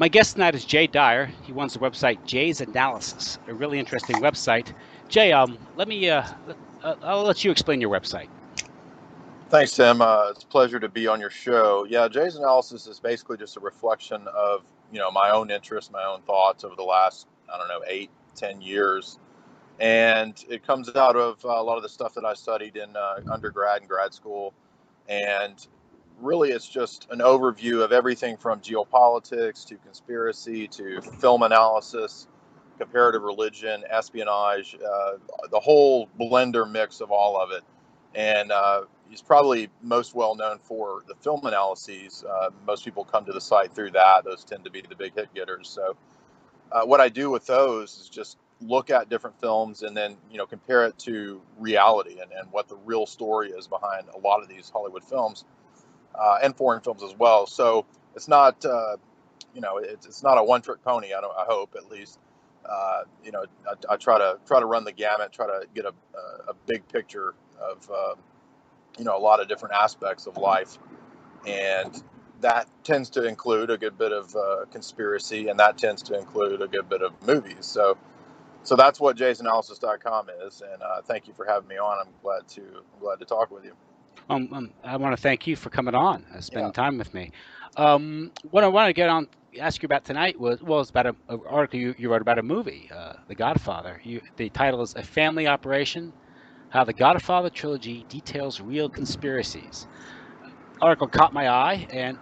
My guest tonight is Jay Dyer. He runs the website Jay's Analysis, a really interesting website. Jay, I'll let you explain your website. Thanks, Tim. It's a pleasure to be on your show. Yeah, Jay's Analysis is basically just a reflection of, my own interests, my own thoughts over the last, I don't know, 8, 10 years. And it comes out of a lot of the stuff that I studied in undergrad and grad school. And really, it's just an overview of everything from geopolitics to conspiracy to film analysis, comparative religion, espionage, the whole blender mix of all of it. And he's probably most well known for the film analyses. Most people come to the site through that. Those tend to be the big hit getters. So what I do with those is just look at different films and then compare it to reality and what the real story is behind a lot of these Hollywood films and foreign films as well. So it's not it's not a one-trick pony. I hope at least. I try to run the gamut, try to get a big picture of a lot of different aspects of life, and that tends to include a good bit of conspiracy, and that tends to include a good bit of movies. So that's what jaysanalysis.com is, and thank you for having me on. I'm glad to talk with you. I want to thank you for coming on, spending time with me. What I want to ask you about tonight it's about an article you wrote about a movie, The Godfather. The title is A Family Operation: How the Godfather Trilogy Details Real Conspiracies. Article caught my eye, and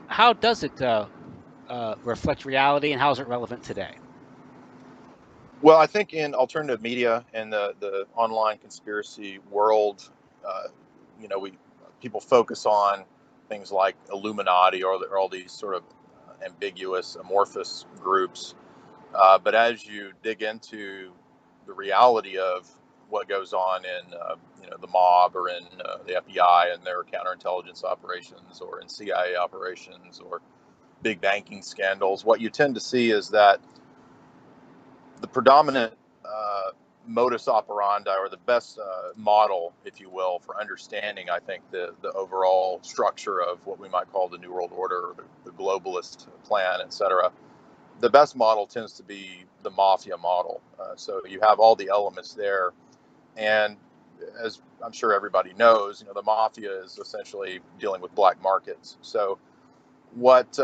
how does it reflect reality, and how is it relevant today? Well, I think in alternative media and the online conspiracy world, people focus on things like Illuminati or all these sort of ambiguous, amorphous groups. But as you dig into the reality of what goes on in the mob or in the FBI and their counterintelligence operations, or in CIA operations, or big banking scandals, what you tend to see is that the predominant modus operandi, or the best model, if you will, for understanding, I think, the overall structure of what we might call the New World Order, or the globalist plan, etc. The best model tends to be the mafia model. So you have all the elements there, and as I'm sure everybody knows, the mafia is essentially dealing with black markets. So what's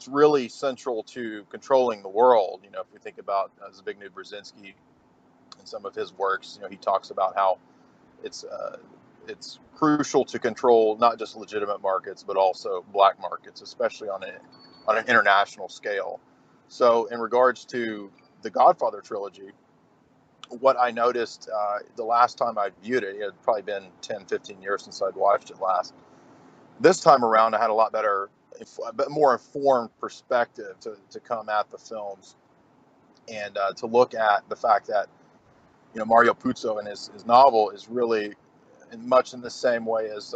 really central to controlling the world, if we think about Zbigniew Brzezinski and some of his works, he talks about how it's crucial to control not just legitimate markets but also black markets, especially on an international scale. So in regards to the Godfather trilogy, what I noticed the last time I viewed it had probably been 10-15 years since I'd watched it last. This time around, I had a bit more informed perspective to come at the films, and to look at the fact that Mario Puzo in his novel is really much in the same way as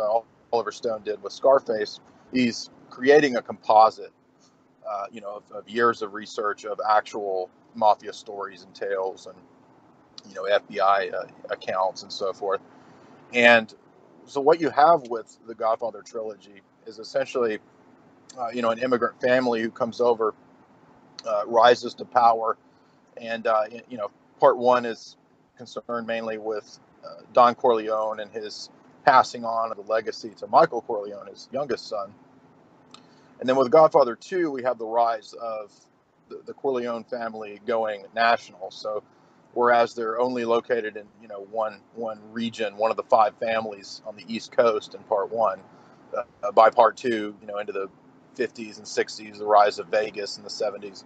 Oliver Stone did with Scarface. He's creating a composite of years of research of actual mafia stories and tales, and FBI accounts and so forth. And so what you have with the Godfather trilogy is essentially an immigrant family who comes over, rises to power, and part one is concerned mainly with Don Corleone and his passing on of the legacy to Michael Corleone, his youngest son. And then with Godfather 2, we have the rise of the Corleone family going national. So whereas they're only located in one region, one of the 5 families on the East Coast in part 1, by part 2, into the 50s and 60s, the rise of Vegas in the 70s.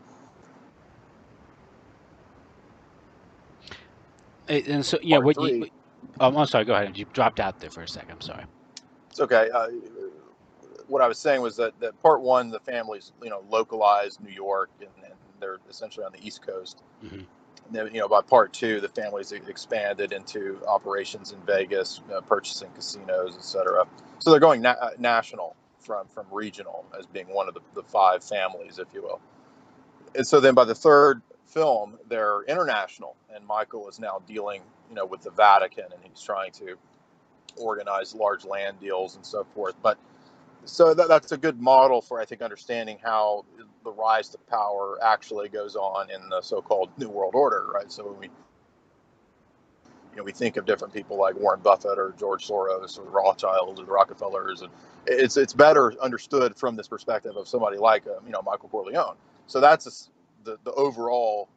And so, I'm sorry, go ahead. You dropped out there for a second. I'm sorry. It's okay. What I was saying was that part 1, the family's, localized New York, and they're essentially on the East Coast. Mm-hmm. And then, by part 2, the family's expanded into operations in Vegas, purchasing casinos, etc. So they're going national from regional as being one of the 5 families, if you will. And so then by the third film, they're international, and Michael is now dealing, with the Vatican, and he's trying to organize large land deals and so forth. But So that's a good model for, I think, understanding how the rise to power actually goes on in the so-called New World Order, right? So when we think of different people like Warren Buffett or George Soros or the Rothschilds or the Rockefellers, and it's better understood from this perspective of somebody like Michael Corleone. So that's the overall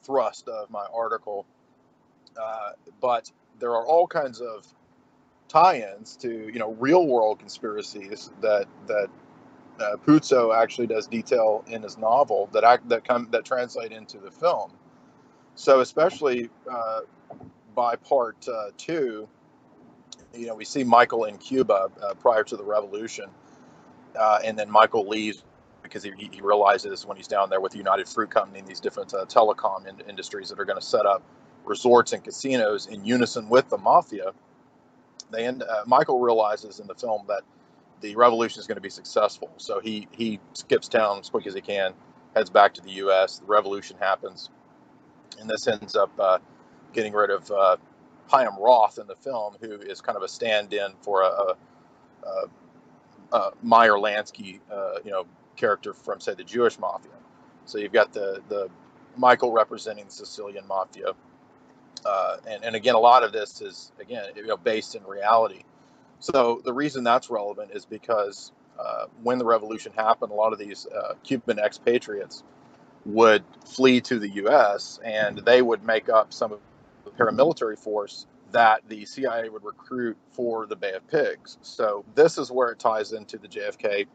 thrust of my article. But there are all kinds of tie-ins to real world conspiracies that Puzo actually does detail in his novel that translate into the film. So especially by part two, we see Michael in Cuba prior to the revolution, and then Michael leaves because he realizes when he's down there with the United Fruit Company and these different telecom industries that are going to set up resorts and casinos in unison with the mafia. Michael realizes in the film that the revolution is going to be successful, so he skips town as quick as he can, heads back to the U.S. The revolution happens, and this ends up getting rid of Chaim Roth in the film, who is kind of a stand-in for a Meyer Lansky, character from, say, the Jewish mafia. So you've got the Michael representing the Sicilian mafia, and again, a lot of this is based in reality. So the reason that's relevant is because when the revolution happened, a lot of these Cuban expatriates would flee to the U.S. and they would make up some of the paramilitary force that the CIA would recruit for the Bay of Pigs. So this is where it ties into the JFK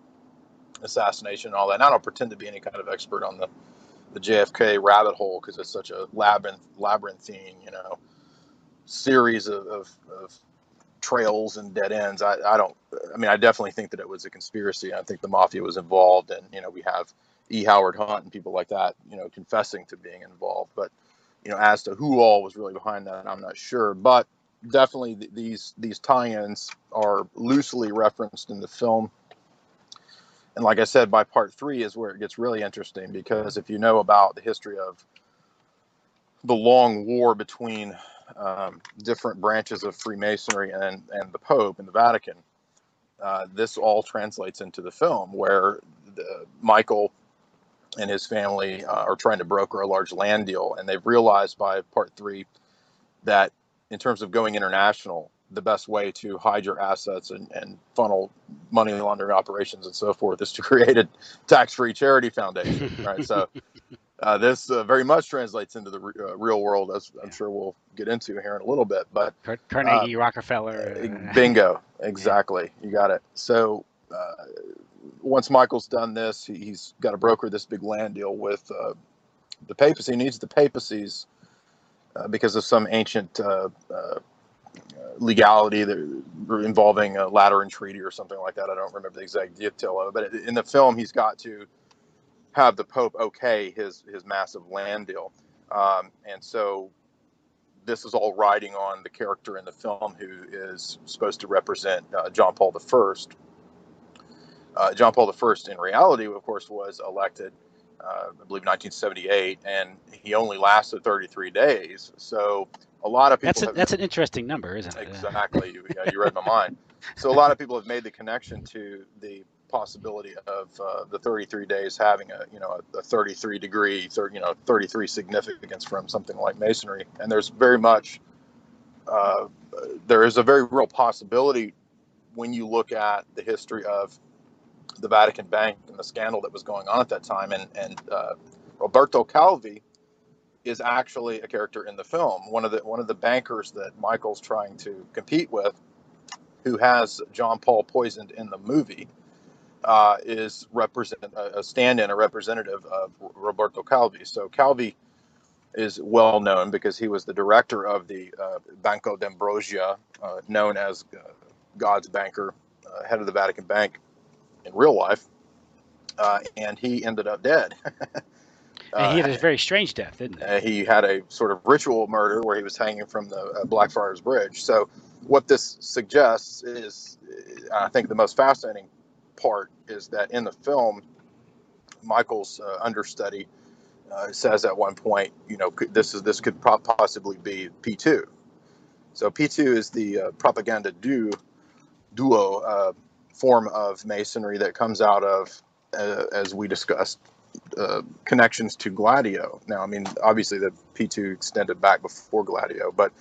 assassination and all that. And I don't pretend to be any kind of expert on the JFK rabbit hole because it's such a labyrinthine, series of trails and dead ends. I definitely think that it was a conspiracy. I think the mafia was involved, and we have E. Howard Hunt and people like that, confessing to being involved. But as to who all was really behind that, I'm not sure. But definitely these tie-ins are loosely referenced in the film. And like I said, by part three is where it gets really interesting, because if you know about the history of the long war between different branches of Freemasonry and the Pope and the Vatican, this all translates into the film, where Michael and his family are trying to broker a large land deal, and they've realized by part three that in terms of going international, the best way to hide your assets and funnel money laundering operations and so forth is to create a tax-free charity foundation, right? So this very much translates into the real world, as I'm sure we'll get into here in a little bit. But Carnegie, Rockefeller. Bingo. Exactly. You got it. So once Michael's done this, he's got to broker this big land deal with the papacy. He needs the papacy's because of some ancient legality that involving a Lateran Treaty or something like that. I don't remember the exact detail of it. But in the film, he's got to have the Pope okay his massive land deal. And so this is all riding on the character in the film who is supposed to represent John Paul I. John Paul I, in reality, of course, was elected, I believe, 1978, and he only lasted 33 days. So a lot of people that's an interesting number, isn't it? Exactly. You read my mind. So a lot of people have made the connection to the possibility of the 33 days having a 33 degree, 33 significance from something like Masonry. And there's very much, there is a very real possibility when you look at the history of the Vatican Bank and the scandal that was going on at that time. And Roberto Calvi is actually a character in the film. One of the bankers that Michael's trying to compete with, who has John Paul poisoned in the movie, is a stand-in, a representative of Roberto Calvi. So Calvi is well known because he was the director of the Banco d'Ambrosia, known as God's banker, head of the Vatican Bank in real life, and he ended up dead. And he had a very strange death, didn't he? He had a sort of ritual murder where he was hanging from the Blackfriars Bridge. So what this suggests is, I think the most fascinating part is that in the film, Michael's understudy says at one point, this could possibly be P2. So P2 is the propaganda duo form of Masonry that comes out of, as we discussed, connections to Gladio. Now, I mean, obviously the P2 extended back before Gladio, but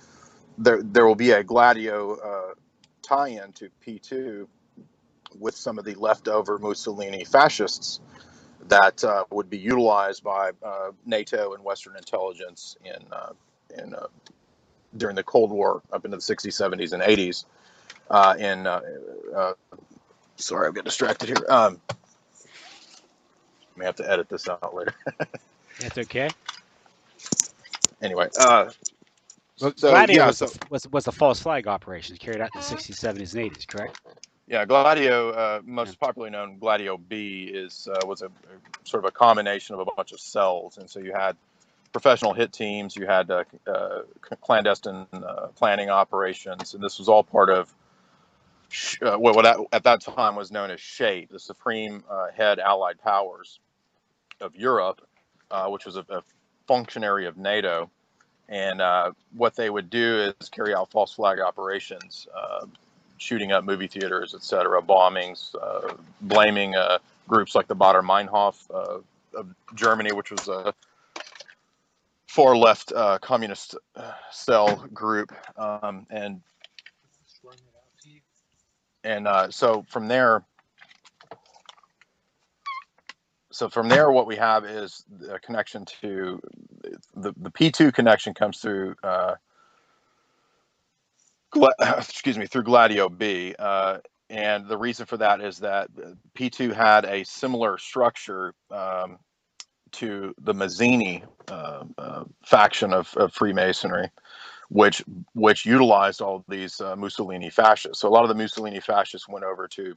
there will be a Gladio tie-in to P2 with some of the leftover Mussolini fascists that would be utilized by NATO and Western intelligence in during the Cold War up into the 60s, 70s, and 80s. Sorry, I'm getting distracted here. I may have to edit this out later. That's okay. Anyway, Well, so Gladio yeah, was a false flag operation carried out in the 60s, 70s, and 80s, correct? yeah, Gladio, Yeah. most popularly known Gladio B, was a sort of a combination of a bunch of cells, and so you had professional hit teams, you had clandestine planning operations, and this was all part of what at that time was known as SHAPE, the Supreme Head Allied Powers of Europe, which was a functionary of NATO. And what they would do is carry out false flag operations, shooting up movie theaters, etc., bombings, blaming groups like the Baader Meinhof of Germany, which was a far left communist cell group, and so from there, what we have is a connection to the P2 connection comes through. Through Gladio B. And the reason for that is that P2 had a similar structure to the Mazzini faction of Freemasonry, which utilized all these Mussolini fascists. So a lot of the Mussolini fascists went over to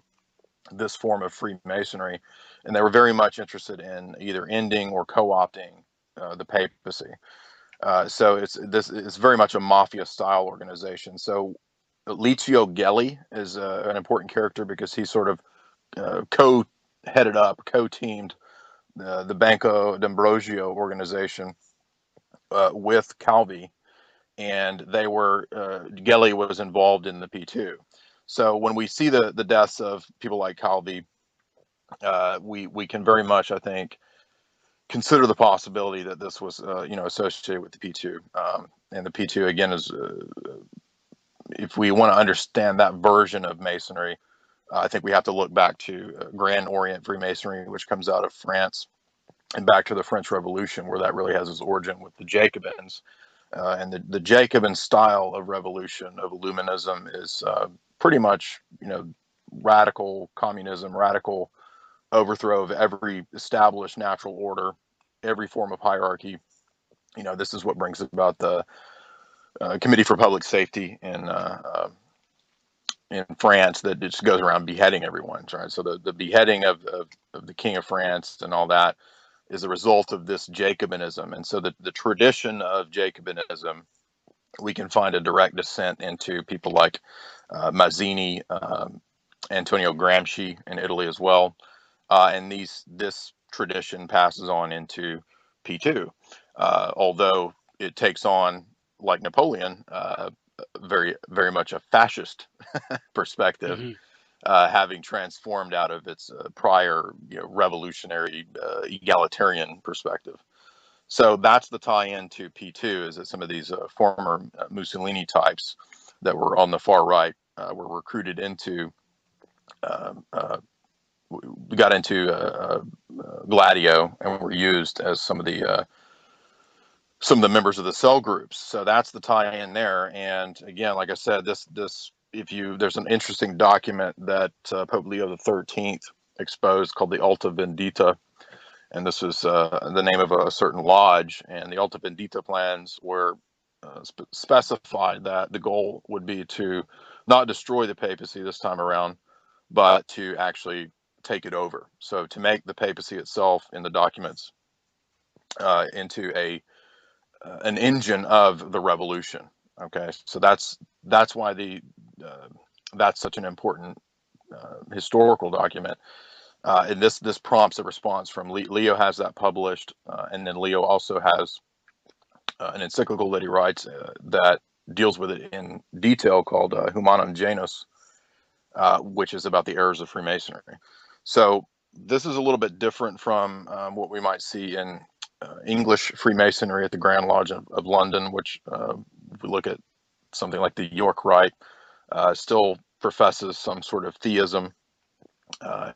this form of Freemasonry, and they were very much interested in either ending or co-opting the papacy. So it's very much a mafia style organization. So Licio Gelli is an important character because he sort of co-teamed the Banco d'Ambrosio organization with Calvi, and Gelli was involved in the P2. So when we see the deaths of people like Calvi, we can very much, I think, consider the possibility that this was associated with the P2. And the P2 again is, if we want to understand that version of Masonry, I think we have to look back to Grand Orient Freemasonry, which comes out of France, and back to the French Revolution, where that really has its origin with the Jacobins. And the Jacobin style of revolution, of Illuminism, is pretty much, radical communism, radical overthrow of every established natural order, every form of hierarchy. This is what brings about the Committee for Public Safety in France that just goes around beheading everyone, right? So the beheading of the King of France and all that is a result of this Jacobinism. And so the tradition of Jacobinism, we can find a direct descent into people like Mazzini, Antonio Gramsci in Italy as well. And this tradition passes on into P2, although it takes on, like Napoleon, very, very much a fascist perspective, Mm-hmm. having transformed out of its prior revolutionary egalitarian perspective. So that's the tie-in to P2, is that some of these former Mussolini types that were on the far right were recruited into, we got into Gladio, and were used as some of the members of the cell groups. So that's the tie-in there. And again, like I said, there's an interesting document that Pope Leo XIII exposed called the Alta Vendita. And this was the name of a certain lodge. And the Alta Vendita plans were specified that the goal would be to not destroy the papacy this time around, but to actually take it over. So to make the papacy itself in the documents into an engine of the revolution. Okay, so that's why that's such an important historical document. And this prompts a response from Leo. Has that published, and then Leo also has an encyclical that he writes that deals with it in detail, called Humanum Janus, which is about the errors of Freemasonry. So this is a little bit different from what we might see in English Freemasonry at the Grand Lodge of London, which if we look at something like the York Rite, still professes some sort of theism.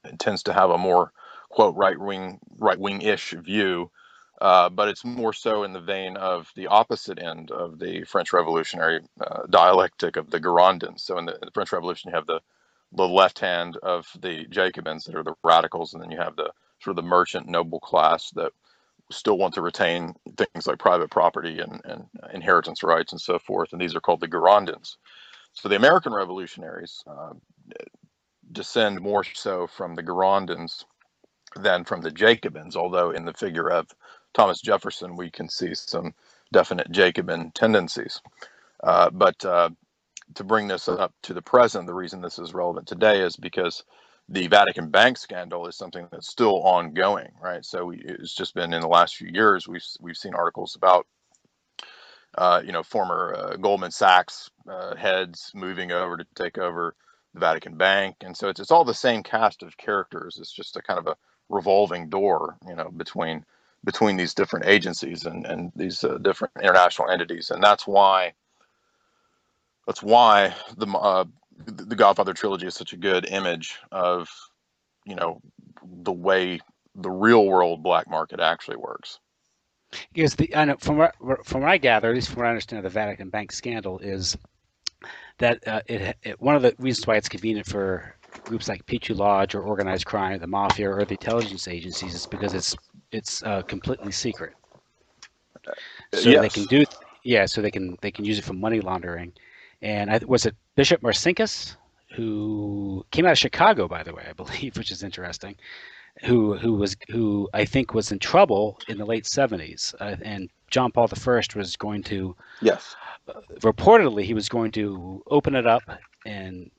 It tends to have a more, quote, right wing-ish view, but it's more so in the vein of the opposite end of the French Revolutionary dialectic of the Girondins. So in the French Revolution, you have the left hand of the Jacobins that are the radicals, and then you have the sort of the merchant noble class that still want to retain things like private property and inheritance rights and so forth, and these are called the Girondins. So the American revolutionaries descend more so from the Girondins than from the Jacobins, although in the figure of Thomas Jefferson, we can see some definite Jacobin tendencies. But to bring this up to the present, the reason this is relevant today is because the Vatican bank scandal is something that's still ongoing, right? So it's just been in the last few years, we've seen articles about former Goldman Sachs heads moving over to take over the Vatican Bank, and so it's all the same cast of characters. It's just a kind of a revolving door, between these different agencies and these different international entities, and that's why the Godfather Trilogy is such a good image of the way the real world black market actually works. Because I know from what I gather, at least from what I understand, the Vatican bank scandal is that one of the reasons why it's convenient for groups like Pichu Lodge or organized crime, the mafia, or the intelligence agencies is because it's completely secret. So they can Yes. do, yeah. So they can use it for money laundering. And was it Bishop Marcinkus who came out of Chicago, by the way, I believe, which is interesting. Who I think was in trouble in the late 70s, and John Paul I was going to Yes. reportedly he was going to open it up and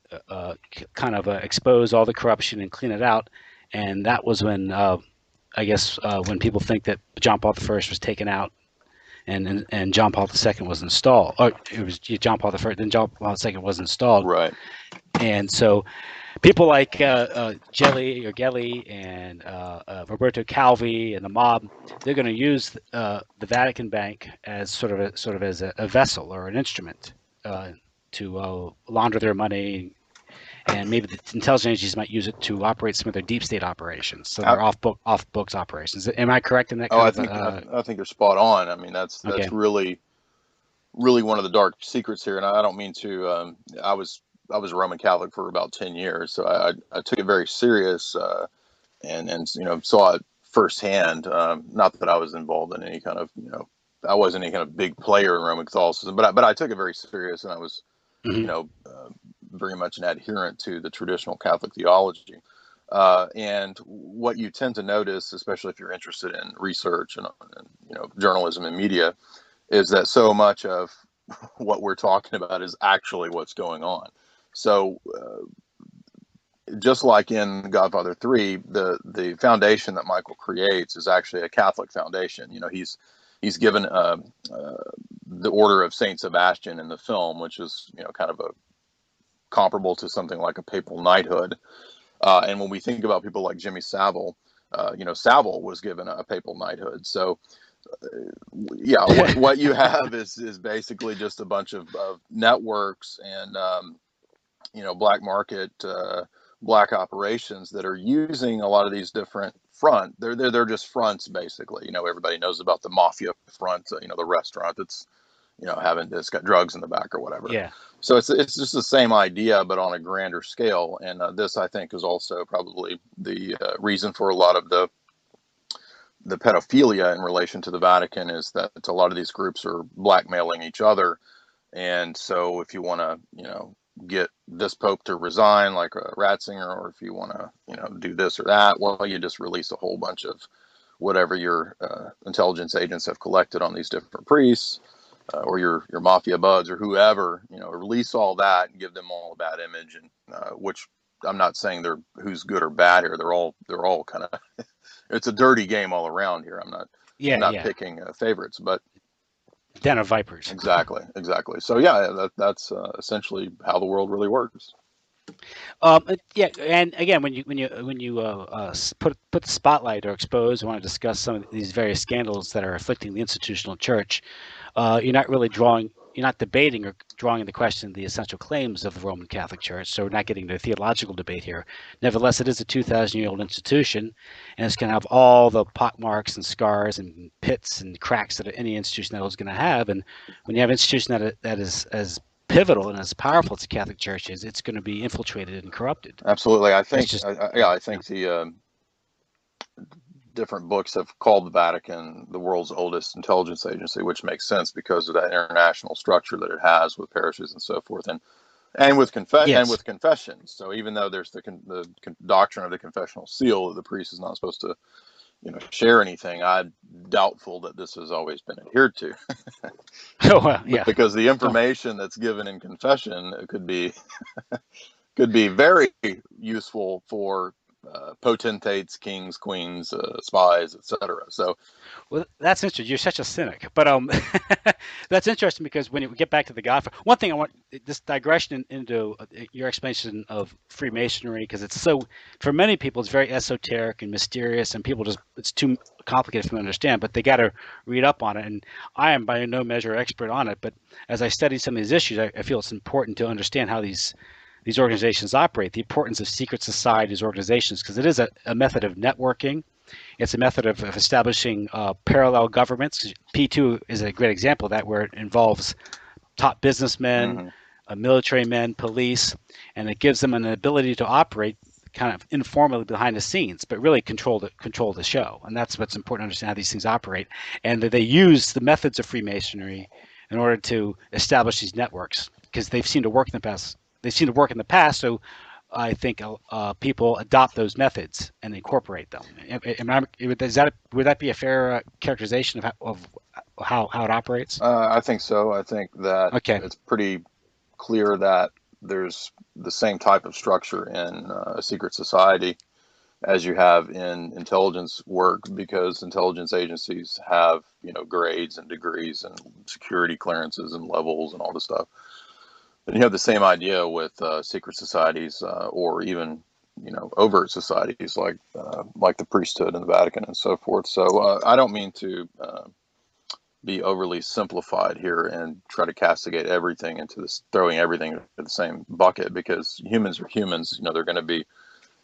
kind of expose all the corruption and clean it out, and that was when I guess when people think that John Paul I was taken out and John Paul II was installed, or it was John Paul I, then John Paul II was installed, Right. and so people like Gelli and Roberto Calvi and the mob, they're going to use the Vatican Bank as sort of as a vessel or an instrument to launder their money, and maybe the intelligence agencies might use it to operate some of their deep state operations. So they're off books operations. Am I correct in that Oh, kind I of? think I think you're spot on. I mean, that's Okay. really one of the dark secrets here, and I don't mean to. I was a Roman Catholic for about 10 years, so I took it very serious, and saw it firsthand. Not that I was involved in any kind of I wasn't any kind of big player in Roman Catholicism, but I took it very serious, and I was you Hmm. know very much an adherent to the traditional Catholic theology. And what you tend to notice, especially if you're interested in research and journalism and media, is that so much of what we're talking about is actually what's going on. So just like in Godfather 3, the foundation that Michael creates is actually a Catholic foundation. He's given the Order of Saint Sebastian in the film, which is kind of a comparable to something like a papal knighthood. And when we think about people like Jimmy Savile, Savile was given a papal knighthood. So yeah, what you have is basically just a bunch of networks and black market black operations that are using a lot of these different they're just fronts basically. Everybody knows about the mafia front, the restaurant that's it's got drugs in the back or whatever. Yeah. So it's just the same idea but on a grander scale, and this I think is also probably the reason for a lot of the pedophilia in relation to the Vatican, is that a lot of these groups are blackmailing each other. And so if you want to, get this pope to resign like Ratzinger, or if you want to, do this or that, well, you just release a whole bunch of whatever your intelligence agents have collected on these different priests, or your mafia buds or whoever, release all that and give them all a bad image. And which I'm not saying they're who's good or bad here. They're all kind of it's a dirty game all around here. I'm Yeah. not Yeah. picking favorites, but Den of vipers. exactly. So yeah, that's essentially how the world really works. Yeah, and again, when you put the spotlight or expose, want to discuss some of these various scandals that are afflicting the institutional church, you're not really you're not debating or drawing into question the essential claims of the Roman Catholic Church. So we're not getting into a theological debate here. Nevertheless, it is a 2,000-year-old institution, and it's going to have all the pockmarks and scars and pits and cracks that any institution that is going to have. And when you have an institution that is as pivotal and as powerful as the Catholic Church is, it's going to be infiltrated and corrupted. Absolutely. I That's think, just yeah, I yeah. think the different books have called the Vatican the world's oldest intelligence agency, which makes sense because of that international structure that it has with parishes and so forth, and Yes. with confessions. So even though there's the doctrine of the confessional seal that the priest is not supposed to, share anything, I'm doubtful that this has always been adhered to. Oh well, yeah. Because the Don't. information that's given in confession could be very useful for potentates, kings, queens, spies, etc. So, Well, that's interesting. You're such a cynic, but that's interesting because when you get back to the Godfather, one thing I want this digression into your explanation of Freemasonry because it's so for many people it's very esoteric and mysterious, and people just it's too complicated for them to understand. But they got to read up on it, and I am by no measure expert on it. But as I study some of these issues, I feel it's important to understand how these organizations operate, the importance of secret societies organizations, because it is a method of networking. It's a method of establishing parallel governments. P2 is a great example of that, where it involves top businessmen, mhm. military men, police, and it gives them an ability to operate kind of informally behind the scenes, but really control the show. And that's what's important to understand how these things operate. And that they use the methods of Freemasonry in order to establish these networks because they've seen to work in the past. They seem to work in the past, so I think people adopt those methods and incorporate them. Would that be a fair characterization of how it operates? I think so. I think that Okay. it's pretty clear that there's the same type of structure in a secret society as you have in intelligence work because intelligence agencies have grades and degrees and security clearances and levels and all this stuff. And you have the same idea with secret societies or even overt societies like the priesthood and the Vatican and so forth. So I don't mean to be overly simplified here and try to castigate everything into this, throwing everything into the same bucket because humans are humans. They're going to be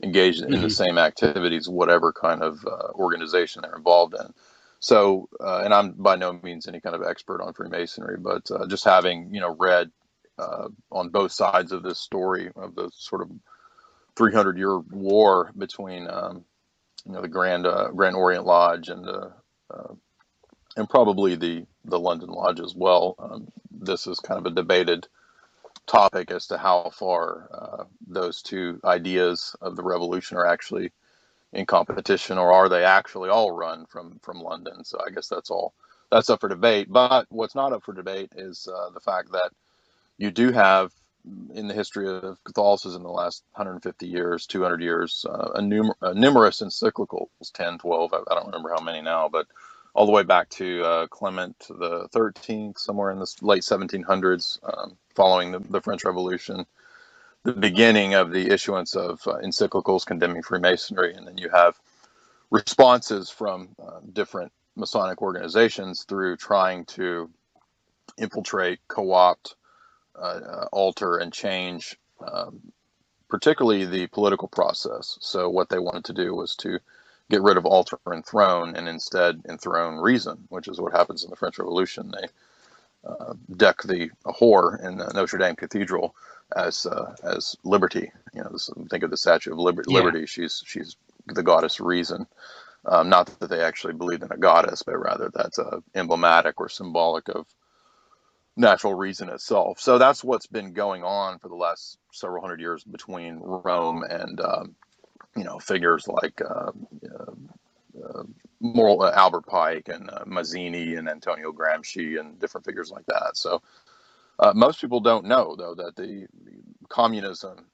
engaged in the Hmm. same activities, whatever kind of organization they're involved in. So, and I'm by no means any kind of expert on Freemasonry, but just having read on both sides of this story of the sort of 300-year war between the Grand Orient Lodge and probably the London Lodge as well. This is kind of a debated topic as to how far those two ideas of the revolution are actually in competition, or are they actually all run from London? So I guess that's up for debate. But what's not up for debate is the fact that you do have in the history of Catholicism in the last 150 years, 200 years, numerous encyclicals, 10, 12, I don't remember how many now, but all the way back to Clement the 13th, somewhere in the late 1700s, following the French Revolution, the beginning of the issuance of encyclicals condemning Freemasonry, and then you have responses from different Masonic organizations through trying to infiltrate, co-opt, alter, and change, particularly the political process. So what they wanted to do was to get rid of alter and throne and instead enthrone reason, which is what happens in the French Revolution. They deck the whore in the Notre Dame Cathedral as liberty. Think of the Statue of Yeah. Liberty. She's the goddess reason. Not that they actually believed in a goddess, but rather that's emblematic or symbolic of natural reason itself. So that's what's been going on for the last several hundred years between Rome and figures like moral Albert Pike and Mazzini and Antonio Gramsci and different figures like that. So most people don't know though that the communism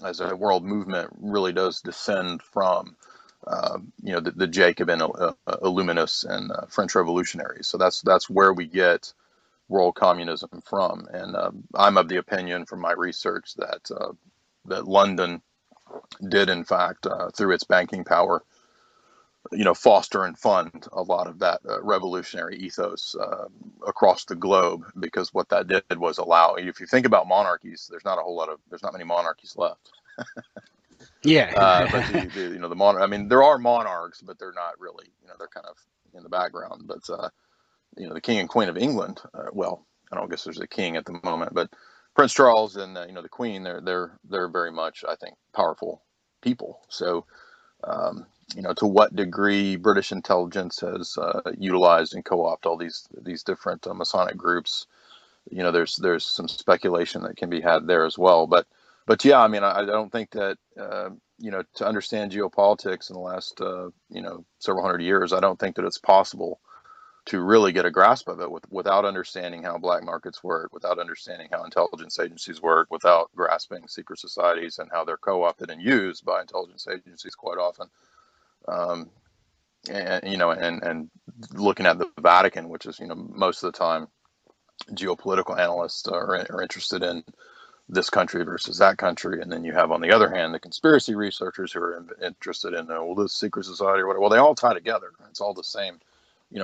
as a world movement really does descend from the Jacobin Illuminists and French revolutionaries. So that's where we get world communism from. And I'm of the opinion from my research that that London did, in fact, through its banking power, foster and fund a lot of that revolutionary ethos across the globe. Because what that did was allow, if you think about monarchies, there's not many monarchies left. But Yeah. the monarch, I mean, there are monarchs, but they're not really, they're kind of in the background. But the King and Queen of England, well, I don't guess there's a king at the moment, but Prince Charles and the Queen, they're very much, I think, powerful people. So to what degree British intelligence has utilized and co-opted all these different Masonic groups, there's some speculation that can be had there as well. But yeah, I mean, I don't think that to understand geopolitics in the last several hundred years, I don't think that it's possible to really get a grasp of it without understanding how black markets work, without understanding how intelligence agencies work, without grasping secret societies and how they're co-opted and used by intelligence agencies quite often. And looking at the Vatican, which is, most of the time geopolitical analysts are interested in this country versus that country. And then you have, on the other hand, the conspiracy researchers who are interested in, this secret society or whatever. Well, they all tie together. It's all the same,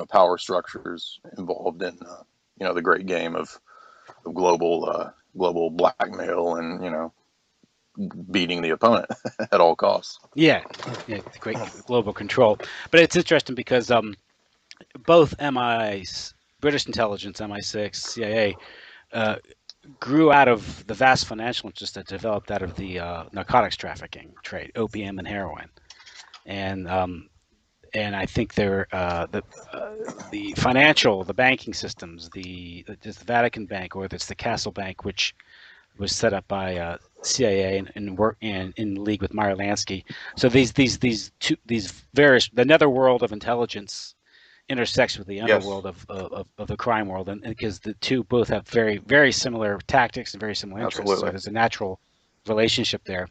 power structures involved in, the great game of global blackmail and, beating the opponent at all costs. Yeah, yeah, great global control. But it's interesting because both British intelligence, MI6, CIA, grew out of the vast financial interests that developed out of the narcotics trafficking trade, opium and heroin, and I think the financial, the banking systems, the Vatican Bank, or it's the Castle Bank, which was set up by CIA and in league with Meyer Lansky. So these various, the netherworld of intelligence intersects with the Yes, underworld of the crime world, and because the two both have very very similar tactics and very similar interests, so absolutely. there's a natural relationship there.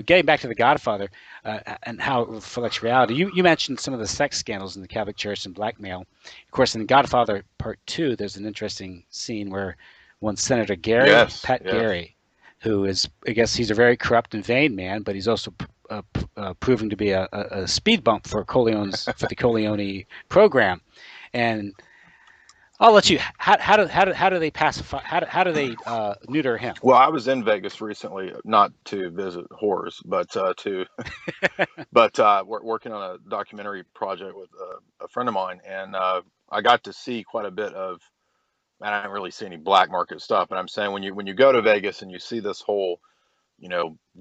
Getting back to the Godfather and how it reflects reality, you mentioned some of the sex scandals in the Catholic Church and blackmail. Of course, in Godfather Part Two, there's an interesting scene where one Senator Gary, Yes, Pat yes, Gary, who is, I guess he's a very corrupt and vain man, but he's also proving to be a speed bump for the Corleone program. And I'll let you. How do they pacify? How do they neuter him? well, I was in Vegas recently, not to visit whores, but we're working on a documentary project with a friend of mine, and I got to see quite a bit of. Man, I didn't really see any black market stuff, but I'm saying when you go to Vegas and you see this whole,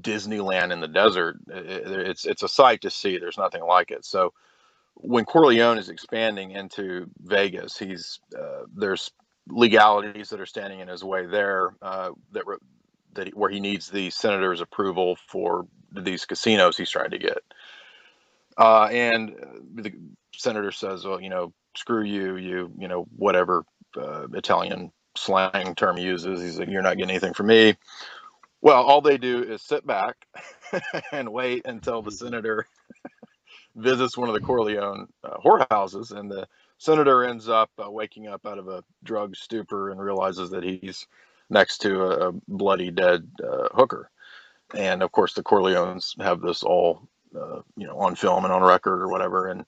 Disneyland in the desert, it's a sight to see. There's nothing like it. So when Corleone is expanding into Vegas, there's legalities that are standing in his way there, where he needs the senator's approval for these casinos he's trying to get. And the senator says, well, screw you, whatever Italian slang term he uses. He's like, you're not getting anything from me. Well, all they do is sit back and wait until the senator visits one of the Corleone whorehouses, and the senator ends up waking up out of a drug stupor and realizes that he's next to a bloody dead hooker. And of course, the Corleones have this all on film and on record or whatever, and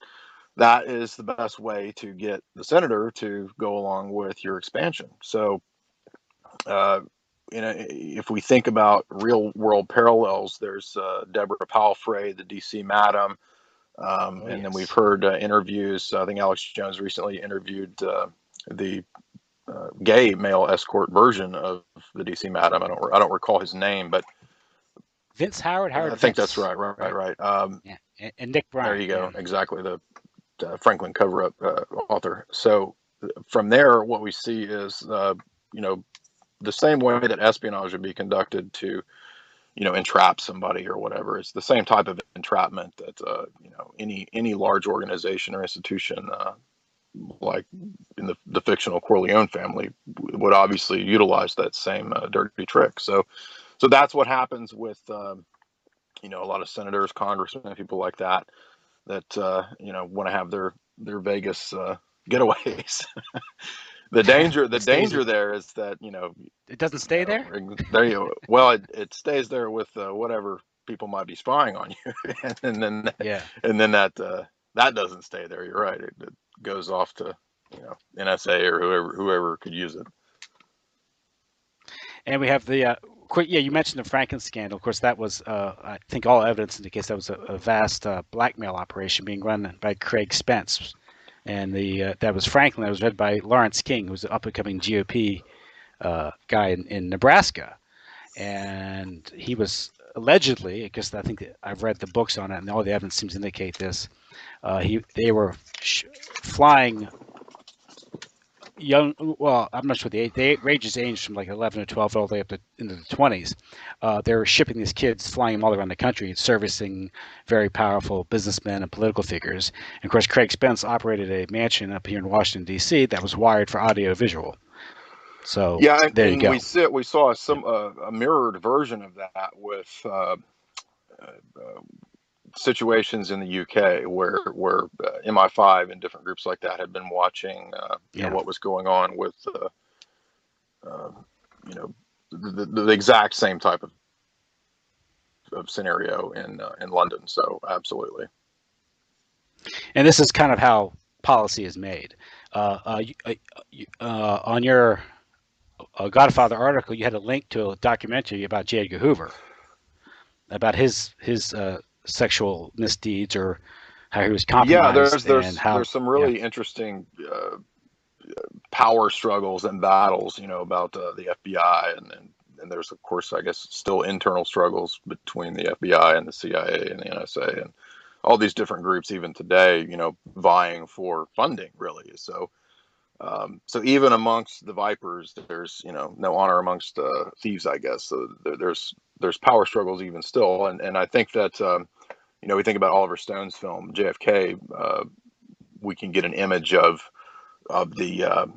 that is the best way to get the senator to go along with your expansion. So, if we think about real world parallels, there's Deborah Palfrey, the DC Madam. Oh And then we've yes. heard interviews. I think Alex Jones recently interviewed the gay male escort version of the DC Madam. I don't recall his name, but Vince Howard, I Howard think that's Vince, right, right, right? right. Yeah, and Nick There Bryant. you Yeah. go. Exactly, the Franklin cover-up author. So from there, what we see is the same way that espionage would be conducted to entrap somebody or whatever. It's the same type of entrapment that any large organization or institution, like in the fictional Corleone family, would obviously utilize that same dirty trick. So that's what happens with a lot of senators, congressmen, people like that want to have their Vegas getaways. It stays. danger there is that, It doesn't stay there. there you well, it stays there with whatever people might be spying on you, and then Yeah. that doesn't stay there. You're right. It goes off to NSA or whoever could use it. And we have the quick. Yeah, you mentioned the Franken scandal. Of course, that was I think all evidence indicates that was a vast blackmail operation being run by Craig Spence, and the that was Franklin. That was led by Lawrence King, who was an up and coming GOP guy in Nebraska, and he was allegedly, I guess I think I've read the books on it, and all the evidence seems to indicate this. They were flying young. Well, I'm not sure the age. The ranges range from like 11 or 12 all the way up to into the 20s. They were shipping these kids, flying them all around the country, servicing very powerful businessmen and political figures. And of course, Craig Spence operated a mansion up here in Washington D.C. that was wired for audio visual. So Yeah, there you and go. we saw Yeah. a mirrored version of that with situations in the UK where MI5 and different groups like that had been watching Yeah. what was going on with uh, you know the exact same type of scenario in London. So absolutely. And this is kind of how policy is made. On your Godfather article, you had a link to a documentary about J. Edgar Hoover, about his sexual misdeeds or how he was Yeah, compromised and how. there's some Yeah, really interesting power struggles and battles, about the FBI, and there's of course, I guess, still internal struggles between the FBI and the CIA and the NSA and all these different groups even today, vying for funding really. So even amongst the vipers, there's no honor amongst thieves, I guess. So there's power struggles even still, and I think that we think about Oliver Stone's film JFK, we can get an image of the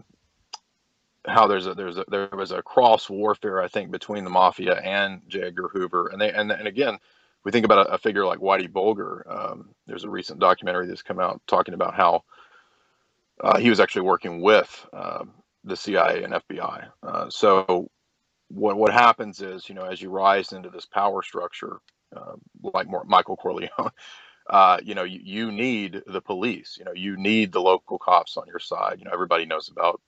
how there was a cross warfare, I think, between the mafia and J. Edgar Hoover, and again, we think about a figure like Whitey Bulger. There's a recent documentary that's come out talking about how he was actually working with the CIA and FBI. So what happens is, as you rise into this power structure, like Michael Corleone, you need the police. You need the local cops on your side. Everybody knows about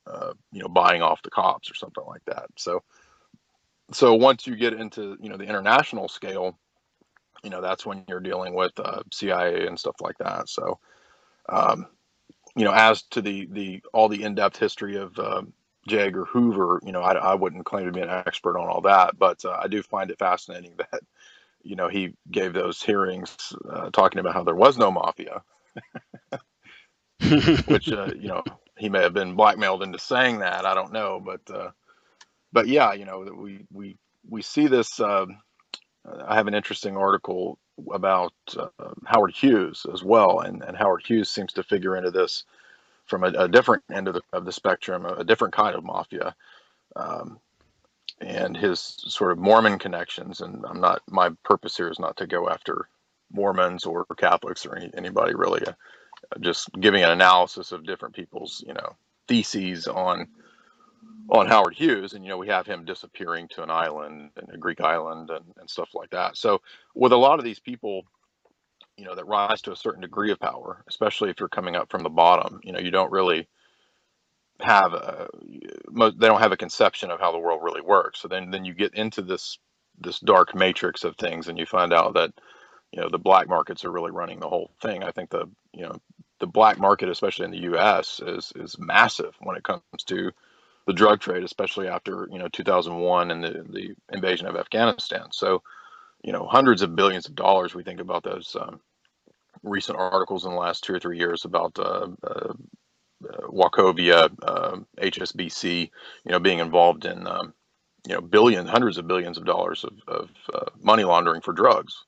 buying off the cops or something like that. So once you get into the international scale, that's when you're dealing with CIA and stuff like that. So um, as to the all the in-depth history of J. Edgar Hoover, I wouldn't claim to be an expert on all that, but I do find it fascinating that he gave those hearings talking about how there was no mafia, which he may have been blackmailed into saying that. I don't know, but yeah, we see this. I have an interesting article about Howard Hughes as well, and Howard Hughes seems to figure into this from a different end of the spectrum, a different kind of mafia, um, and his sort of Mormon connections. And my purpose here is not to go after Mormons or Catholics or anybody really, just giving an analysis of different people's, theses on Howard Hughes. And, we have him disappearing to an island, and a Greek island, and stuff like that. So with a lot of these people, that rise to a certain degree of power, especially if you're coming up from the bottom, you don't really have they don't have a conception of how the world really works. So then you get into this dark matrix of things, and you find out that the black markets are really running the whole thing. I think the black market, especially in the U.S., is massive when it comes to the drug trade, especially after 2001 and the invasion of Afghanistan. So hundreds of billions of dollars. We think about those recent articles in the last 2 or 3 years about Wachovia, HSBC, being involved in hundreds of billions of dollars of money laundering for drugs.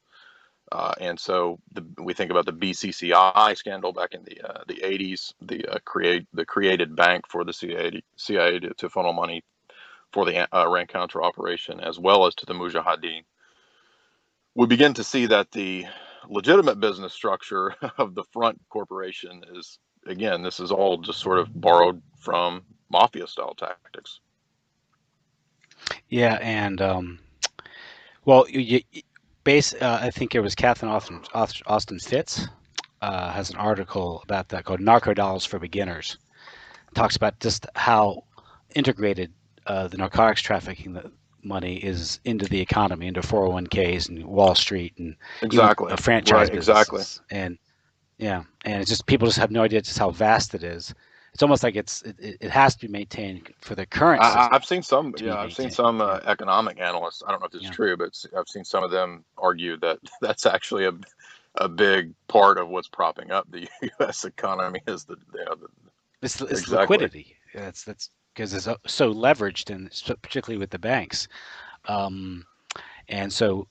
And so we think about the BCCI scandal back in the 80s, the created bank for the CIA to funnel money for the Iran-Contra operation, as well as to the Mujahideen. We begin to see that the legitimate business structure of the Front Corporation is, again, this is all just sort of borrowed from mafia style tactics. Yeah, and well, I think it was Catherine Austin Fitz has an article about that called "Narco Dollars for Beginners." It talks about just how integrated the narcotics trafficking money is into the economy, into 401ks and Wall Street, and even Exactly. franchise Right. Exactly. businesses. And yeah, and it's just people just have no idea just how vast it is. It's almost like it has to be maintained for the current system I've seen some, to yeah, be I've seen maintained. some Yeah, economic analysts. I don't know if this is yeah. true, but I've seen some of them argue that that's actually a big part of what's propping up the U.S. economy is It's exactly. liquidity. That's because it's so leveraged, and particularly with the banks. Um, and so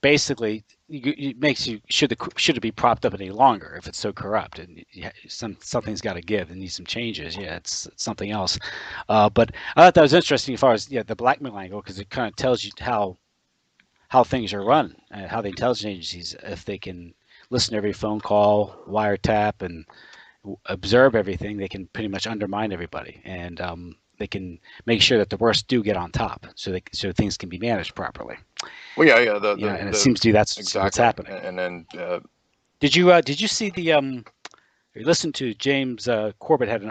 basically, it makes you should it be propped up any longer if it's so corrupt, and something's got to give. It needs some changes. Yeah, it's something else. But I thought that was interesting as far as the blackmail angle, because it kind of tells you how things are run, how the intelligence agencies, if they can listen to every phone call, wiretap, and observe everything, they can pretty much undermine everybody, and they can make sure that the worst do get on top, so things can be managed properly. Well, yeah, yeah, And it seems to be that's what's exactly, happening. and then Did you see the or listen to James Corbett had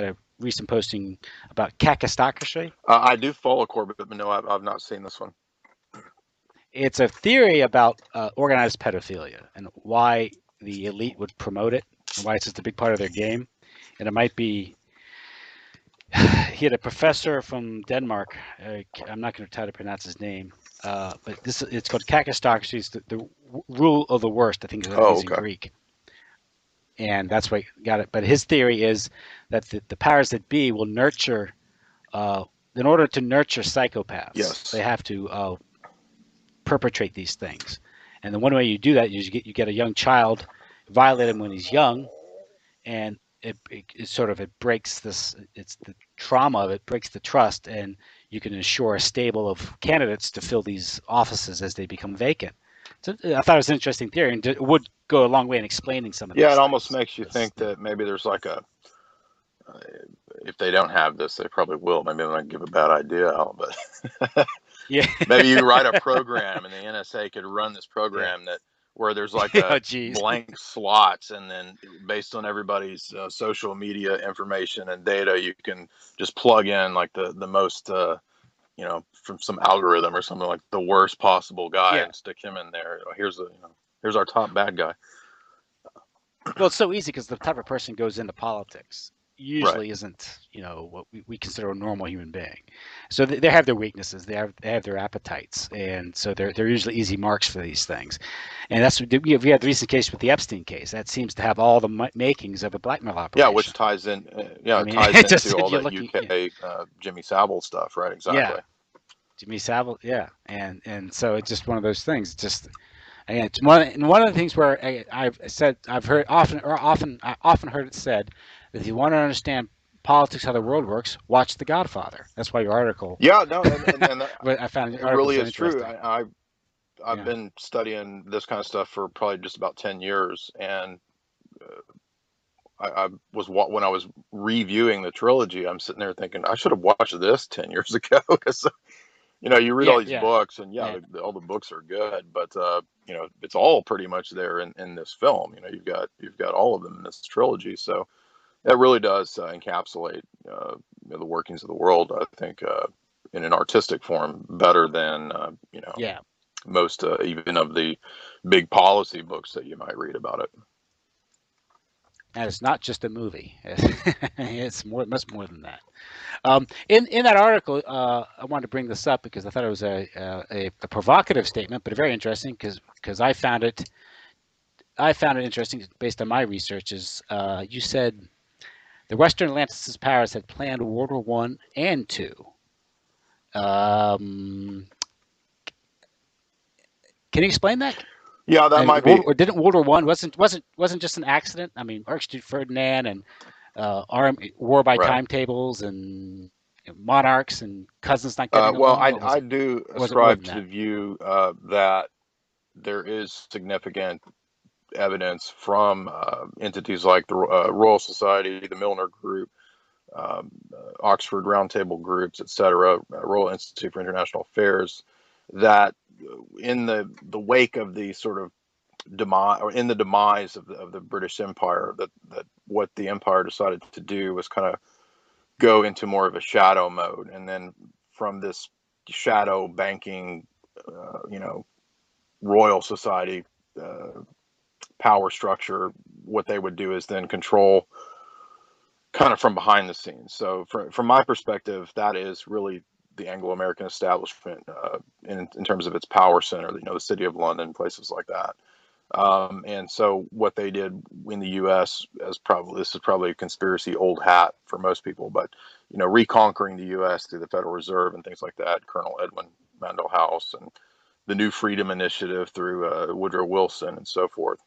a recent posting about kakistocracy? I do follow Corbett, but no, I've not seen this one. It's a theory about organized pedophilia and why the elite would promote it and why it's just a big part of their game. And it might be he had a professor from Denmark. I'm not going to try to pronounce his name, but it's called kakistocracy. It's the rule of the worst. I think Oh, is in okay. Greek, and that's why he got it. But his theory is that the powers that be will nurture. In order to nurture psychopaths, they Yes. have to perpetrate these things. And the one way you do that is you get a young child, violate him when he's young, and it sort of it breaks this. It's the trauma of it breaks the trust, and you can ensure a stable of candidates to fill these offices as they become vacant. So I thought it was an interesting theory, and it would go a long way in explaining some of Yeah, it these almost things. makes you think that maybe there's like uh, if they don't have this, they probably will. Maybe I'm gonna give a bad idea out, but Yeah, maybe you write a program and the NSA could run this yeah. program that where there's like a Oh, geez. blank slots, and then based on everybody's social media information and data, you can just plug in like the most from some algorithm or something, like the worst possible guy, Yeah. and stick him in there. Here's our top bad guy. Well, it's so easy because the type of person goes into politics Right. usually isn't, what we consider a normal human being. So they have their weaknesses, they have their appetites, and so they're usually easy marks for these things. And that's we had the recent case with the Epstein case. That seems to have all the makings of a blackmail Yeah, which operation. ties in. I It mean, ties it just into all you're that looking, yeah, UK Jimmy Savile stuff, right? yeah, Exactly. Jimmy Savile, yeah, and so it's just one of those things. It's just and it's one of the things where I've heard I often heard it said that if you want to understand politics, how the world works, watch The Godfather. That's why your article. Yeah, no, and But I found it your article really so is true. interesting. I've Yeah, been studying this kind of stuff for probably just about 10 years, and I was when I was reviewing the trilogy, I'm sitting there thinking I should have watched this 10 years ago. Because you read all yeah, these yeah, books, and yeah, and all the books are good, but it's all pretty much there in this film. You've got all of them in this trilogy, so that really does encapsulate the workings of the world, I think, in an artistic form better than yeah. most even of the big policy books that you might read about it. And it's not just a movie. It's much more than that. In that article, I wanted to bring this up because I thought it was a provocative statement, but very interesting because I found it interesting based on my research. Is you said the Western Atlanticist powers had planned World War One and Two. Um, can you explain that? Yeah, that And might be didn't World War One wasn't just an accident? I mean, Archduke Ferdinand and war by right. timetables and monarchs and cousins not getting Well, along. What was I it? do Or was it more ascribe than to the that? view that there is significant evidence from entities like the Royal Society, the Milner Group, Oxford Roundtable groups, etc., Royal Institute for International Affairs, that in the wake of the sort of demise, or in the demise of the British Empire, that what the empire decided to do was kind of go into more of a shadow mode, and then from this shadow banking, royal society power structure, what they would do is then control kind of from behind the scenes. So from my perspective, that is really the Anglo-American establishment in terms of its power center, the city of London, places like that. And so what they did in the U.S. this is probably a conspiracy old hat for most people, but reconquering the U.S. through the Federal Reserve and things like that, Colonel Edwin Mandell House, and the New Freedom Initiative through Woodrow Wilson and so forth.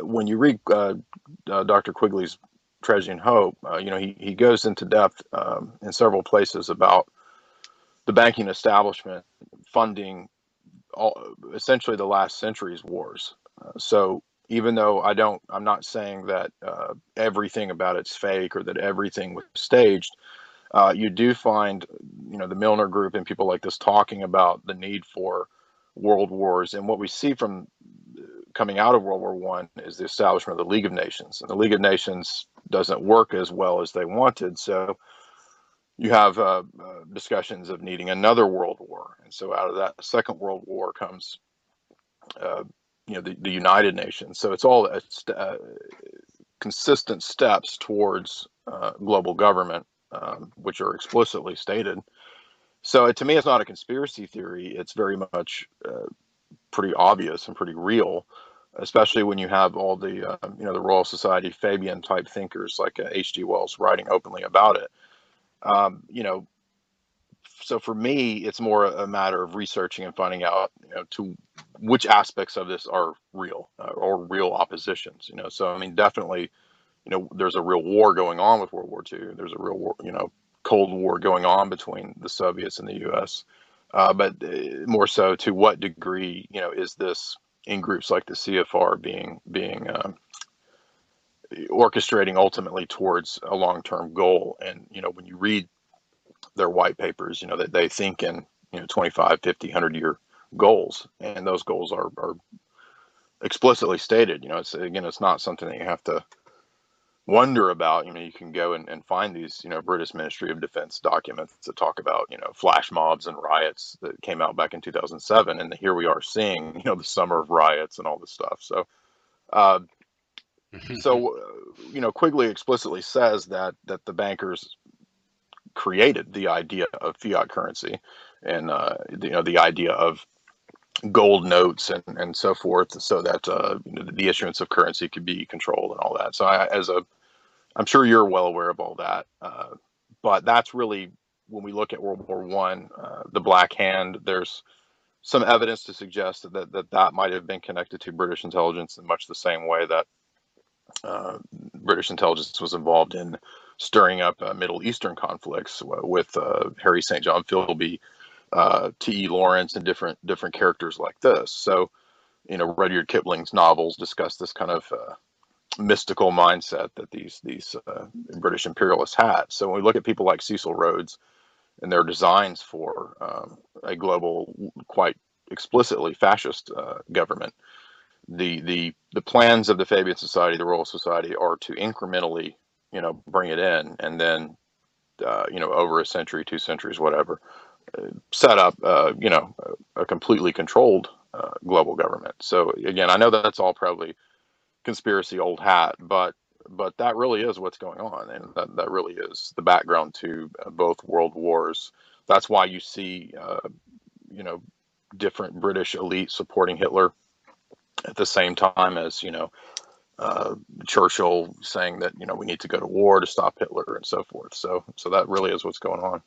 When you read Dr. Quigley's Tragedy and Hope, he goes into depth in several places about the banking establishment funding essentially the last century's wars. So even though I'm not saying that everything about it's fake or that everything was staged, you do find, the Milner Group and people like this talking about the need for world wars. And what we see from coming out of World War One is the establishment of the League of Nations. And the League of Nations doesn't work as well as they wanted. So you have discussions of needing another world war. And so out of that Second World War comes, the United Nations. So it's all consistent steps towards global government, which are explicitly stated. So to me, it's not a conspiracy theory. It's very much pretty obvious and pretty real, especially when you have all the, the Royal Society Fabian type thinkers like H.G. Wells writing openly about it. So for me, it's more a matter of researching and finding out, to which aspects of this are real or real oppositions. So I mean, definitely, there's a real war going on with World War II. There's a real war, Cold War going on between the Soviets and the U.S. But more so, to what degree, is this in groups like the CFR being orchestrating ultimately towards a long-term goal? And when you read their white papers, that they think in 25, 50, 100-year goals, and those goals are explicitly stated. It's not something that you have to wonder about. You can go and find these British Ministry of Defense documents that talk about flash mobs and riots that came out back in 2007, and here we are seeing the summer of riots and all this stuff. So Quigley explicitly says that the bankers created the idea of fiat currency, and the idea of gold notes and so forth, so that the issuance of currency could be controlled and all that. So I'm sure you're well aware of all that, but that's really, when we look at World War One, the Black Hand. There's some evidence to suggest that might have been connected to British intelligence in much the same way that British intelligence was involved in stirring up Middle Eastern conflicts with Harry St. John Philby, T.E. Lawrence, and different characters like this. So, Rudyard Kipling's novels discuss this kind of mystical mindset that these British imperialists had. So when we look at people like Cecil Rhodes and their designs for a global, quite explicitly fascist government, the plans of the Fabian Society, the Royal Society, are to incrementally, bring it in, and then, over a century, 2 centuries, whatever, set up, a completely controlled global government. So again, I know that's all probably conspiracy old hat, but that really is what's going on, and that really is the background to both world wars. That's why you see, different British elites supporting Hitler at the same time as, Churchill saying that, we need to go to war to stop Hitler and so forth. So that really is what's going on.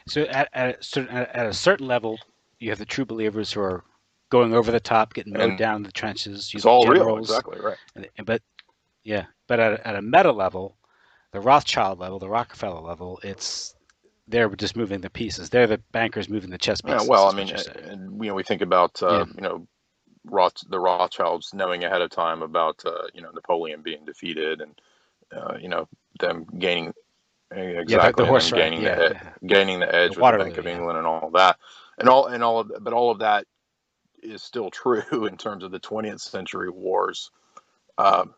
So at a certain level, you have the true believers who are going over the top, getting mowed down in the trenches, it's all generals. real, exactly right. But at a meta level, the Rothschild level, the Rockefeller level, they're just moving the pieces. They're the bankers moving the chess pieces. Yeah, well, I mean, and we think about the Rothschilds knowing ahead of time about Napoleon being defeated, and them gaining Yeah, the exactly, and then horse ride. Yeah, gaining the the edge with the Bank Waterloo. of Yeah. England and all of that, but all of that is still true in terms of the 20th century wars. Um,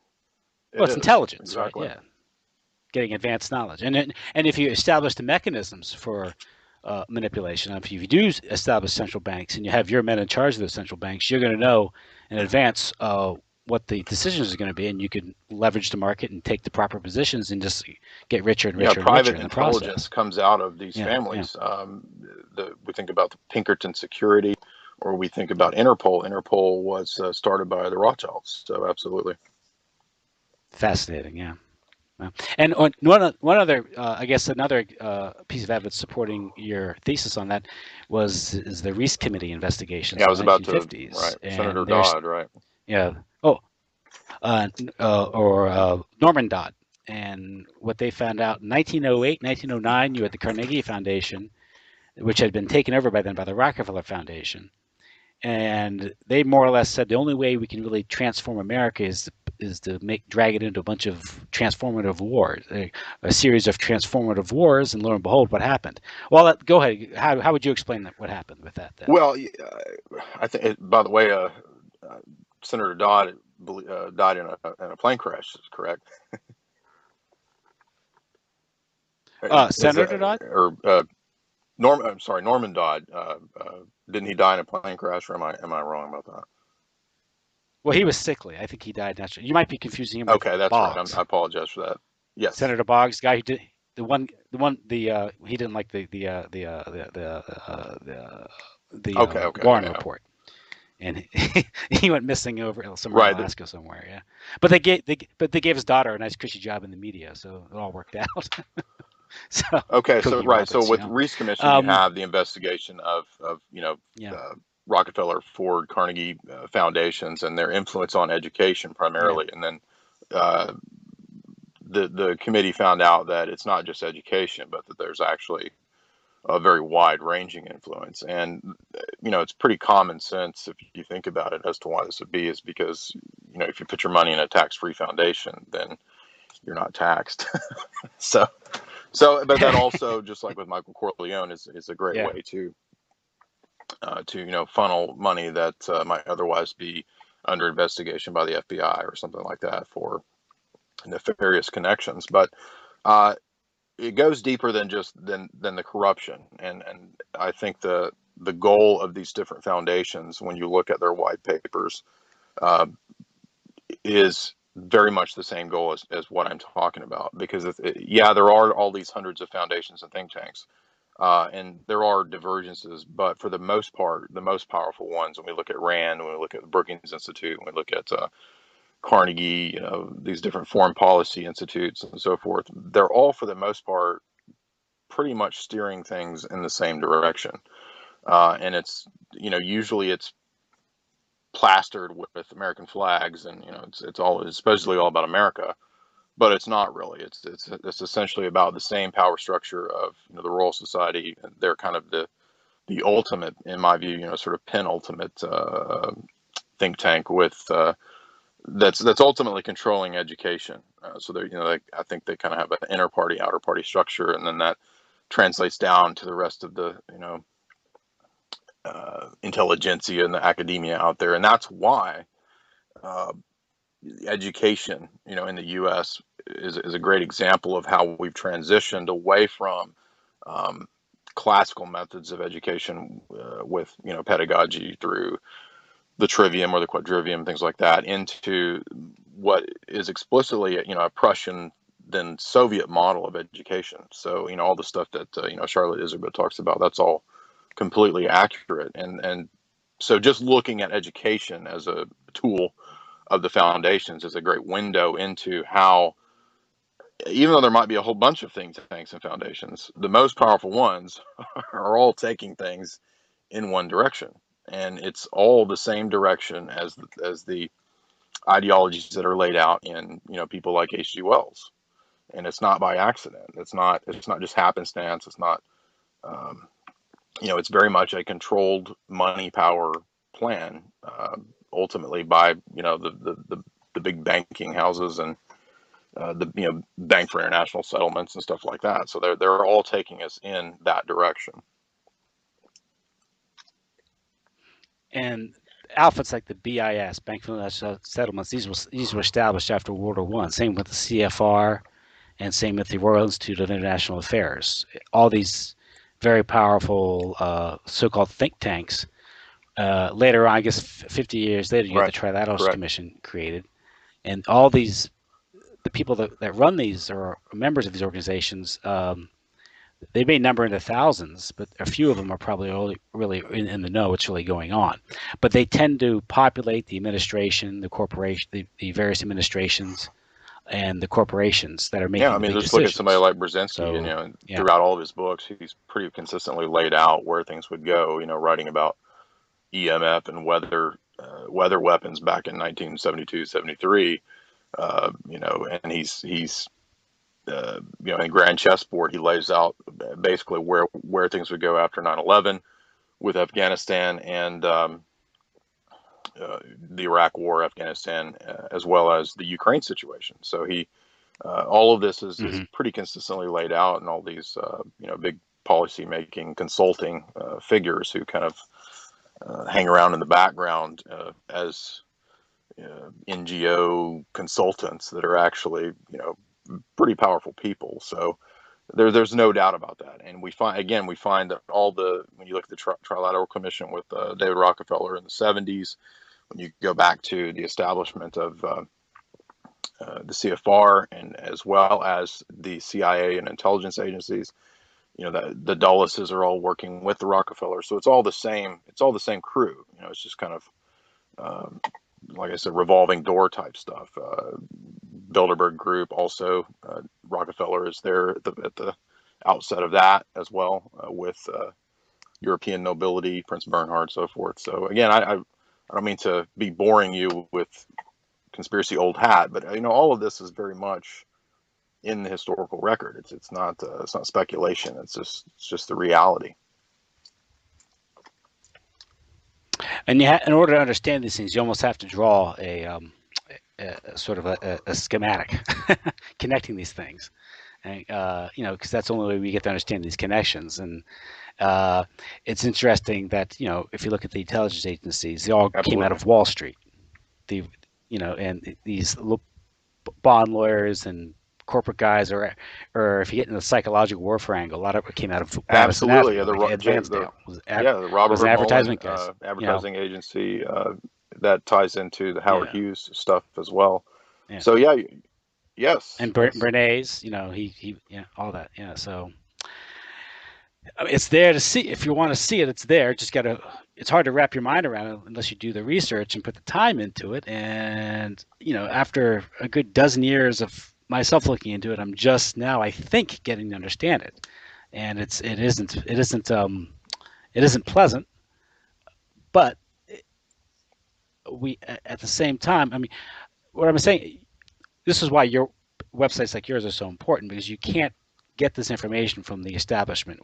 Well, it it's is intelligence, right? exactly. Yeah, getting advanced knowledge, and if you establish the mechanisms for manipulation, if you do establish central banks and you have your men in charge of those central banks, you're going to know in advance what the decisions are going to be, and you can leverage the market and take the proper positions and just get richer and Yeah, richer and richer private in the intelligence process. comes out of these Yeah, yeah, families. We think about the Pinkerton security, or we think about Interpol. Interpol was started by the Rothschilds, so absolutely. fascinating. Yeah. Yeah. And one other, I guess, another piece of evidence supporting your thesis on that is the Reese Committee investigations Yeah, I in the was about to, 1950s, right, Senator and there's Dodd, right? yeah, oh, or Norman Dodd, and what they found out in 1908, 1909, you had the Carnegie Foundation, which had been taken over by then by the Rockefeller Foundation, and they more or less said the only way we can really transform America is to drag it into a bunch of transformative wars, a series of transformative wars, and lo and behold, what happened? Well, go ahead. How would you explain that? What happened with that then? Well, I think. By the way, Senator Dodd died in a plane crash. Is correct? Is Senator Dodd? or I'm sorry, Norman Dodd. Didn't he die in a plane crash, or am I wrong about that? Well, he was sickly. I think he died naturally. You might be confusing him with Okay, that's right. Boggs. I apologize for that. Yes. Senator Boggs, the guy who did the he didn't like Okay. Okay. Warren Yeah. report, and he went missing over somewhere in Right. Alaska somewhere. Yeah, but they gave his daughter a nice cushy job in the media, so it all worked out. So Okay. So Cookie right. So Roberts, with Reese Commission, you um, have the investigation of yeah, Rockefeller, Ford, Carnegie foundations and their influence on education yeah, primarily, and then uh, the committee found out that it's not just education, but that there's actually a very wide-ranging influence. And it's pretty common sense if you think about it as to why this would be, is because if you put your money in a tax-free foundation, then you're not taxed. so but that also, just like with Michael Corleone, is a great yeah, way to funnel money that might otherwise be under investigation by the FBI or something like that for nefarious connections. But uh, it goes deeper than just than the corruption, and I think the goal of these different foundations, when you look at their white papers, uh, is very much the same goal as what I'm talking about. Because yeah, there are all these hundreds of foundations and think tanks, and there are divergences, but for the most part, the most powerful ones, when we look at Rand, when we look at the Brookings Institute, when we look at Carnegie, these different foreign policy institutes and so forth, they're all, for the most part, pretty much steering things in the same direction. And it's, usually it's plastered with American flags, and it's all, it's supposedly all about America, but it's not really. It's essentially about the same power structure of the Royal Society. They're kind of the ultimate, in my view, sort of penultimate think tank with that's ultimately controlling education. So they, I think they kind of have an inner party, outer party structure, and then that translates down to the rest of the intelligentsia and the academia out there, and that's why uh, education, in the U.S. is a great example of how we've transitioned away from um, classical methods of education with pedagogy through the trivium or the quadrivium, things like that, into what is explicitly a Prussian then Soviet model of education. So all the stuff that Charlotte Iserbyt talks about, that's all completely accurate. And so just looking at education as a tool of the foundations is a great window into how, even though there might be a whole bunch of think tanks and foundations, the most powerful ones are all taking things in one direction, and it's all the same direction as the ideologies that are laid out in people like H.G. Wells. And it's not by accident. It's not just happenstance. It's not um, it's very much a controlled money power plan, ultimately by the big banking houses and the Bank for International Settlements and stuff like that. So they're all taking us in that direction. And outfits like the BIS, Bank for International Settlements, these were established after World War One. Same with the CFR, and same with the Royal Institute of International Affairs. All these very powerful so-called think tanks. Later on, I guess 50 years later, you Right. get the Trilateral Correct. Commission created, and all these the people that run these or members of these organizations. They may number into thousands, but a few of them are probably really in the know what's really going on. But they tend to populate the administration, the corporation, the various administrations, and the corporations that are Yeah, making I the mean, big just look at somebody decisions. like Brzezinski, and So, yeah. throughout all of his books, he's pretty consistently laid out where things would go. Writing about EMF and weather weapons back in 1972, 73. And he's in Grand Chessboard, he lays out basically where things would go after 9/11 with Afghanistan and the Iraq War, Afghanistan, as well as the Ukraine situation. So all of this is Hmm. pretty consistently laid out, and all these big policy making consulting figures who kind of hang around in the background as NGO consultants that are actually pretty powerful people. So there's no doubt about that. And we find that when you look at the Trilateral Commission with David Rockefeller in the 70s, when you go back to the establishment of the CFR, and as well as the CIA and intelligence agencies, the Dulleses are all working with the Rockefeller. So it's all the same crew. It's just kind of like I said, revolving door type stuff. Bilderberg Group also, Rockefeller is there at the outset of that as well, with European nobility, Prince Bernhard, so forth. So again, I don't mean to be boring you with conspiracy old hat, but all of this is very much in the historical record. It's not speculation. It's just the reality. And in order to understand these things, you almost have to draw a sort of a schematic connecting these things, and because that's the only way we get to understand these connections. And it's interesting that if you look at the intelligence agencies, they all came out Absolutely. of Wall Street. And these bond lawyers and corporate guys, or if you get into the psychological warfare angle, a lot of it came out of Madison Absolutely. Avenue, like Ed Lansdale The was an Robert Mullen advertisement guy. advertising agency that ties into the Howard Yeah, Hughes stuff as well. yeah. So yeah, yes, And yes, Bernays, he all that. Yeah, so I mean, it's there to see. If you want to see it, it's there. Just gotta. It's hard to wrap your mind around it unless you do the research and put the time into it. And after a good dozen years of myself looking into it, I'm just now, I think, getting to understand it. And it isn't pleasant, but we at the same time. I mean, what I'm saying. This is why your websites like yours are so important, because you can't get this information from the establishments,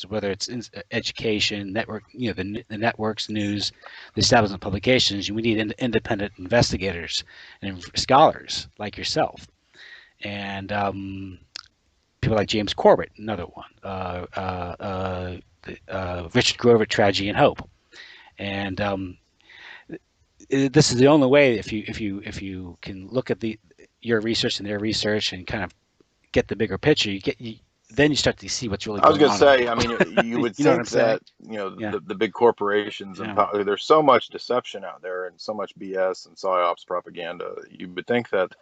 whether it's in education, network, the networks, news, the establishment publications. We need independent investigators and scholars like yourself, and people like James Corbett, another one, Richard Grover, Tragedy and Hope, and this is the only way. If you can look at your research and their research and kind of get the bigger picture, then you start to see what's really I was going going to on in the say, I world. mean, you would You know what I'm think saying? that, Yeah, the big corporations and yeah. there's so much deception out there and so much BS and psyops propaganda. You would think that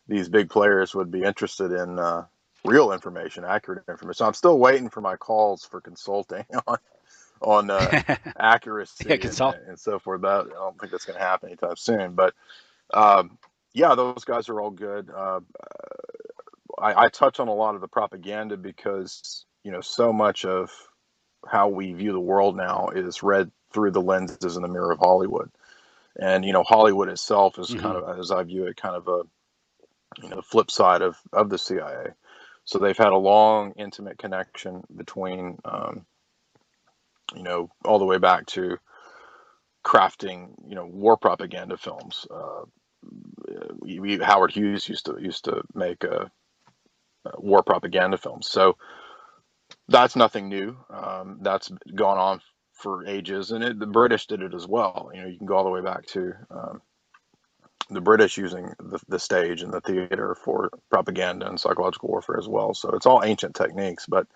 these big players would be interested in real information, accurate information. So I'm still waiting for my calls for consulting on Yeah, accuracy consult. and so forth. But I don't think that's going to happen anytime soon. But yeah, those guys are all good. I touch on a lot of the propaganda because so much of how we view the world now is read through the lenses in the mirror of Hollywood, and Hollywood itself is kind Hmm. of, as I view it, kind of a the flip side of the CIA. So they've had a long, intimate connection between all the way back to crafting war propaganda films. Howard Hughes used to make war propaganda films. So that's nothing new. That's gone on for ages, and the British did it as well. You can go all the way back to the British using the stage and the theater for propaganda and psychological warfare as well. So it's all ancient techniques, but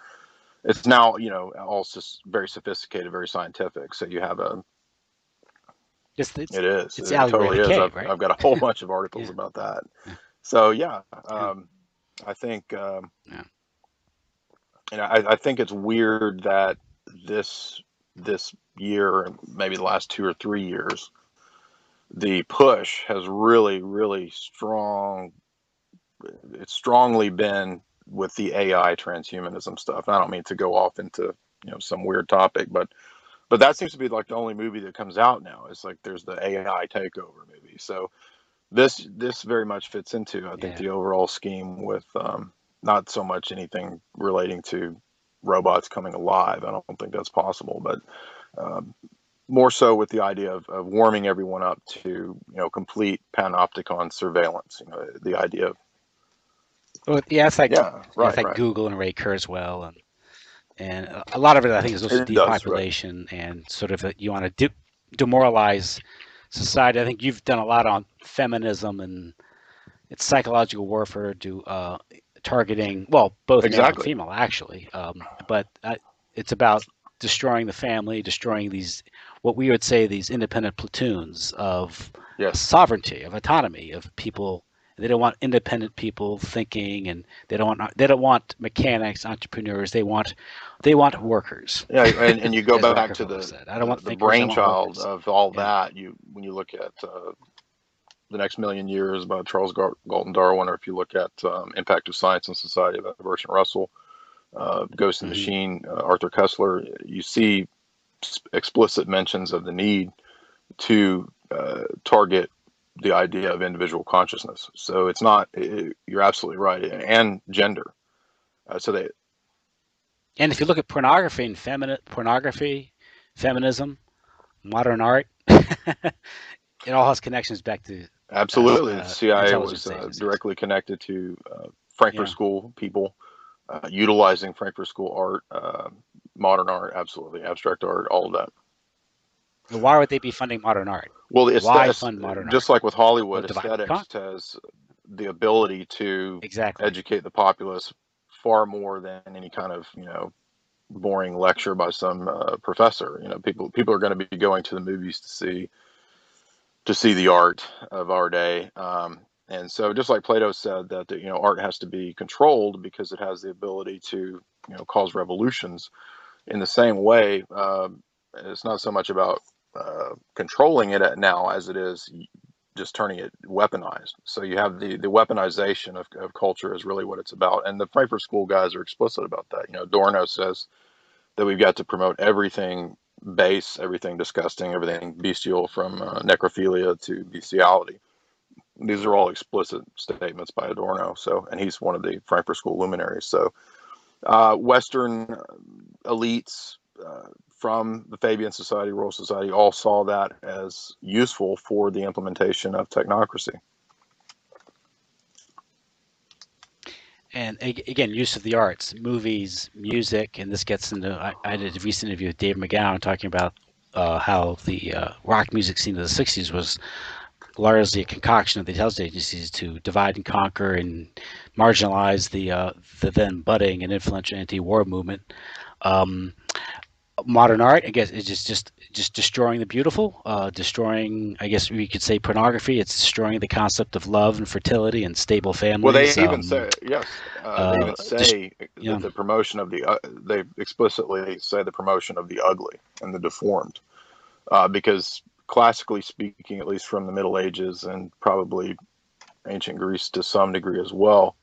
it's now, all just very sophisticated, very scientific. So you have it is, it's it allegory of totally the is. cave, I've right? got a whole bunch of articles Yeah, about that. yeah, So yeah, yeah, I think, yeah. I think it's weird that this year, maybe the last 2 or 3 years, the push has really, really strong. It's strongly been with the AI transhumanism stuff. And I don't mean to go off into some weird topic, but that seems to be like the only movie that comes out now. It's like there's the AI takeover movie. So this very much fits into, I think, Yeah. the overall scheme with not so much anything relating to robots coming alive. I don't think that's possible, but um, more so with the idea of warming everyone up to complete panopticon surveillance. The idea of Well, yeah, yeah, it's right, like right. Google and Ray Kurzweil, and a lot of it, I think, is also It does, right. depopulation and sort of you want to demoralize society. I think you've done a lot on feminism and it's psychological warfare to targeting, well, both male and Exactly. female, actually. But it's about destroying the family, destroying these, what we would say, these independent platoons of Yes. sovereignty, of autonomy, of people. They don't want independent people thinking, and they don't want mechanics, entrepreneurs. They want workers. Yeah, and you go As back to Rockefeller the said, I don't the, want the thinkers. I want brainchild workers. of all Yeah. that. When you look at the next million years by Charles Galton Darwin, or if you look at Impact of Science and Society by Bertrand Russell, Ghost and Hmm. Machine, Arthur Koestler, you see explicit mentions of the need to target the idea of individual consciousness. So it's not. You're absolutely right, and gender. So they And if you look at pornography and feminism, modern art, it all has connections back to absolutely, the CIA was intelligence agencies. directly connected to Frankfurt Yeah. School people, utilizing Frankfurt School art, modern art, absolutely, abstract art, all of that. Why would they be funding modern art? Well, Why fund modern just art? like with Well, Hollywood, divide and aesthetics conquer. has the ability to Exactly. educate the populace far more than any kind of boring lecture by some professor. People are going to be going to the movies to see the art of our day. And so, just like Plato said that art has to be controlled because it has the ability to cause revolutions. In the same way, it's not so much about controlling it now as it is just turning it weaponized. So you have the weaponization of culture is really what it's about. And the Frankfurt School guys are explicit about that. Adorno says that we've got to promote everything base, everything disgusting, everything bestial, from necrophilia to bestiality. These are all explicit statements by Adorno. So, and he's one of the Frankfurt School luminaries. So, Western elites from the Fabian Society, Royal Society, all saw that as useful for the implementation of technocracy. And again, use of the arts, movies, music, and this gets into. I did a recent interview with Dave McGowan talking about how the rock music scene of the '60s was largely a concoction of the intelligence agencies to divide and conquer and marginalize the then budding and influential anti-war movement. Um, Modern art, I guess, is just destroying the beautiful, destroying. I guess we could say pornography. It's destroying the concept of love and fertility and stable Well, they families. even say, yes, they even Just say yeah. that the promotion of they explicitly say the promotion of the ugly and the deformed, because classically speaking, at least from the Middle Ages and probably ancient Greece to some degree as well,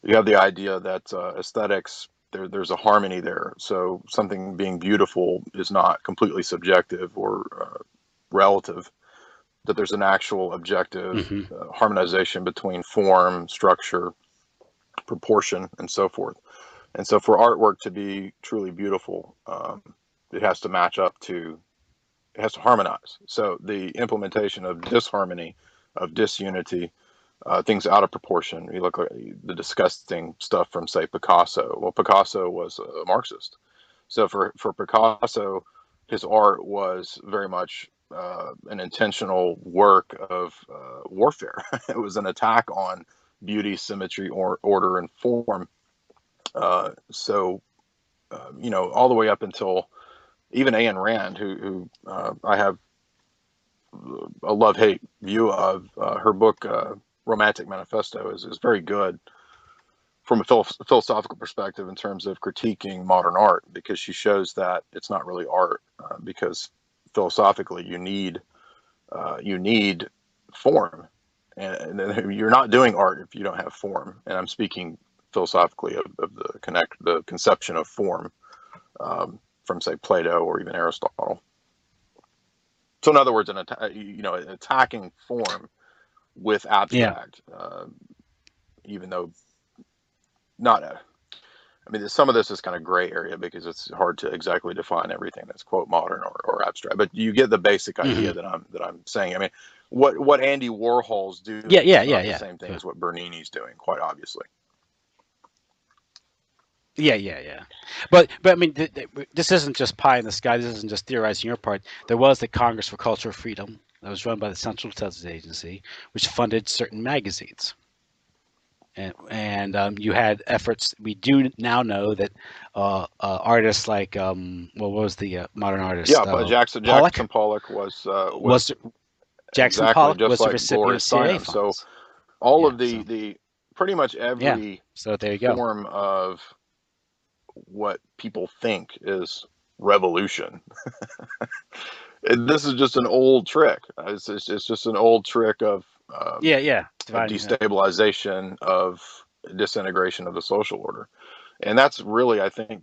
you have the idea that aesthetics, there's a harmony there. So something being beautiful is not completely subjective or relative, that there's an actual objective Hmm. harmonization between form, structure, proportion, and so forth. And so for artwork to be truly beautiful, it has to match up to, it has to harmonize. So the implementation of disharmony, of disunity, things out of proportion. You look at the disgusting stuff from, say, Picasso. Well, Picasso was a Marxist. So for Picasso, his art was very much an intentional work of warfare. It was an attack on beauty, symmetry, or order and form. All the way up until even Ayn Rand, who I have a love-hate view of. Her book, Romantic Manifesto, is very good from a philosophical perspective in terms of critiquing modern art, because she shows that it's not really art, because philosophically you need form, and you're not doing art if you don't have form. And I'm speaking philosophically of the conception of form, from, say, Plato or even Aristotle. So in other words, attacking form with abstract, even though some of this is kind of gray area because it's hard to exactly define everything that's, quote, modern or abstract. But you get the basic idea that I'm saying. I mean, what Andy Warhol's doing is not the same thing as what Bernini's doing, quite obviously. Yeah. But I mean, this isn't just pie in the sky. This isn't just theorizing your part. There was the Congress for Cultural Freedom that was run by the Central Intelligence Agency, which funded certain magazines. And you had efforts. We do now know that artists like what was the modern artist? Yeah, but Jackson Pollock was Jackson exactly, Pollock just was like a recipient of CIA funds. So all of the pretty much every so there you go. form of what people think is revolution. This is just an old trick. It's just an old trick of destabilization, of disintegration of the social order. And that's really, I think,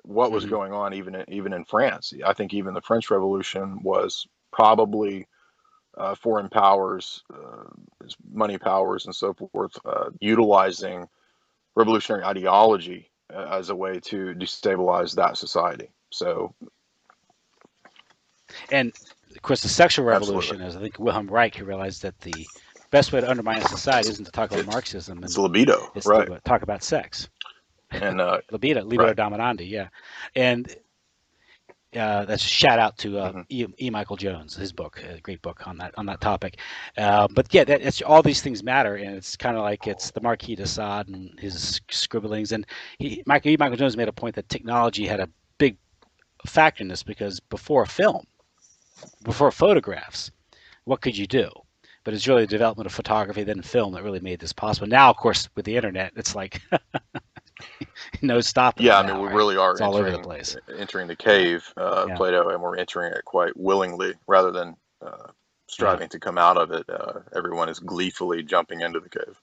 what was going on even in France. I think even the French Revolution was probably foreign powers, money powers and so forth, utilizing revolutionary ideology as a way to destabilize that society. So, and of course, the sexual revolution, as I think Wilhelm Reich realized that the best way to undermine a society isn't to talk about Marxism. It's libido, it's right? to talk about sex. And libido right. Dominandi, and that's a shout out to E. Michael Jones, his book, a great book on that topic. But it's all these things matter, and it's kind of like it's the Marquis de Sade and his scribblings. And E. Michael Jones made a point that technology had a big factor in this, because before photographs, what could you do? But it's really the development of photography, then film, that really made this possible. Now, of course, with the internet, it's like no stopping. Yeah, I mean, we really are all over the place. Entering the cave, Plato, and we're entering it quite willingly rather than striving to come out of it. Everyone is gleefully jumping into the cave.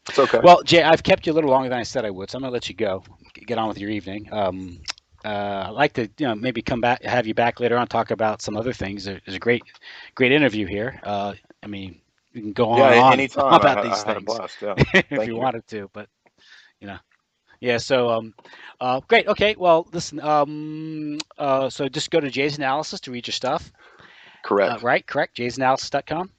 It's okay. Well, Jay, I've kept you a little longer than I said I would, so I'm going to let you go. Get on with your evening. I'd like to, maybe come back, have you back later on, talk about some other things. There's a great interview here. I mean, you can go on and on anytime. about these things. Had a blast, if you wanted to, but So, great. Okay. Well, listen. So just go to Jay's Analysis to read your stuff. Correct. Right. Correct. Jay'sAnalysis.com.